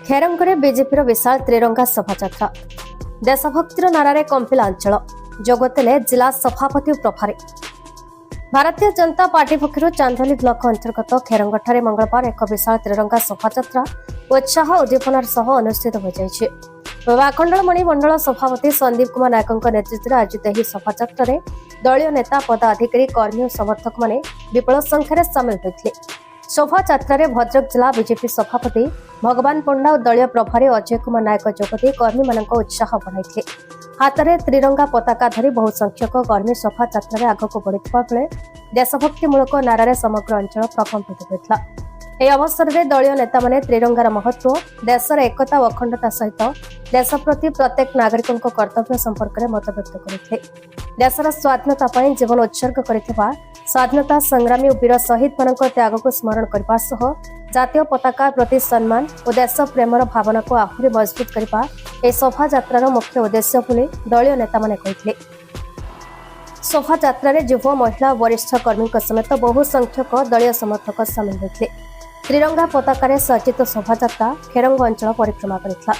खेरंगरे BJP विशाल त्रिरंगा शोभायात्रा देशभक्तिर नारे कंपिला अंचल जोगदेले जिला सभापति प्रभारी भारतीय जनता पार्टी पक्षर चांदोली ब्लॉक अंतर्गत खेरंगठारे मंगलवार एक विशाल त्रिरंगा शोभायात्रा उत्साह उद्दीपनार सह अनुष्ठित हो जायछि। आखंडलमणि मंडल सभापति संदीप कुमार नायक नेतृत्व में आयोजित ଏହି शोभायात्रा दलीय नेता पदाधिकारी कर्मी और समर्थक माने विपुल संख्यार सामिल होते। शोभायात्रा भद्रक जिला बीजेपी सभापति भगवान पंडा और दलीय प्रभारी अजय कुमार नायक जोगदे कर्मी मानक उत्साह बढ़ाई हाथ में त्रिरंगा पताका धरी बहु संख्यक कर्मी शोभायात्रा आगक बढ़ुवा बेले देशभक्तिमूलक नारे समग्र अंचल प्रकम्पित होता। यह अवसर में दलीय नेता माने त्रिरंगार महत्व देशर एकता और अखंडता सहित देश प्रति प्रत्येक नागरिक कर्तव्य संपर्क में मतव्यक्त करते। देशर स्वाधीनता पर जीवन उत्सर्ग कर स्वाधीनता संग्रामी और वीर शहीद मान त्याग को स्मरण करने सह जातीय पताका प्रति सम्मान और देश प्रेमर भावना को आहरी मजबूत करने यह शोभायात्रार मुख्य उद्देश्य बोली दलीय नेता माने कहते। शोभायात्रा युवा महिला वरिष्ठ कर्मी समेत बहु संख्यक दलीय समर्थक सामिल होते। त्रिरंगा पताकार सज्जित शोभायात्रा खेरंग अंचल परिक्रमा करथिला।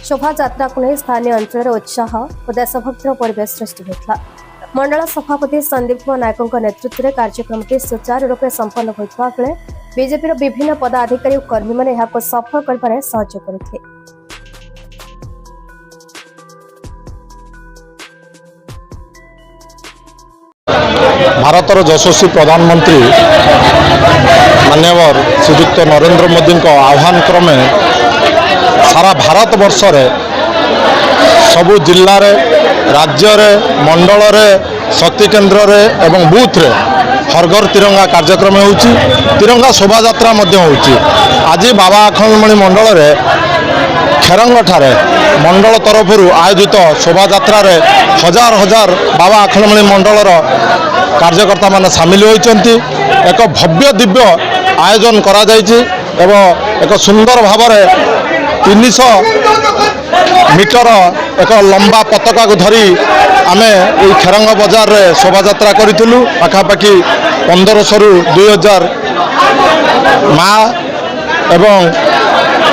शोभायात्रा को नहीं स्थानीय अंचल उत्साह और देशभक्तिर परिवेश सृष्टि होता। मंडल सभापति संदीप कुमार नायक नेतृत्व में कार्यक्रम सुचारू रूपे संपन्न होता बेले बीजेपी विभिन्न पदाधिकारी और कर्मी मैंने सफल कर सहयोग करते। भारतर यशस्वी प्रधानमंत्री माननीय श्रीयुक्त नरेंद्र मोदी आह्वान क्रमे सारा भारत वर्ष सबु जिले राज्य मंडल शक्ति केन्द्र एवं बूथ रे हर घर तिरंगा कार्यक्रम होउची। तिरंगा शोभा यात्रा आज बाबा आखंडलमणि मंडल खेरंग ठारे मंडल तरफ आयोजित शोभा यात्रा हजार हजार बाबा आखंडलमणि मंडलर कार्यकर्ता मान सामिल होइचंती। एक भव्य दिव्य आयोजन करा जायछि एवं एक सुंदर भाव 300 मीटर एक लंबा पताका को धरी आमे खेरंग बजार रे शोभा यात्रा करितलु। पाखापाखि 1500 रु 2000 माँ एवं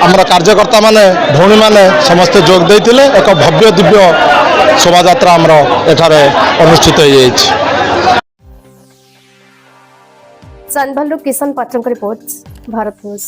आमर कार्यकर्ता माने भौणी माने समस्ते जोग देइतिले। एक भव्य दिव्य शोभा यात्रा आमर एठारे अनुष्ठित हो जायछि। चांदोली किशन पात्र रिपोर्ट भारत न्यूज।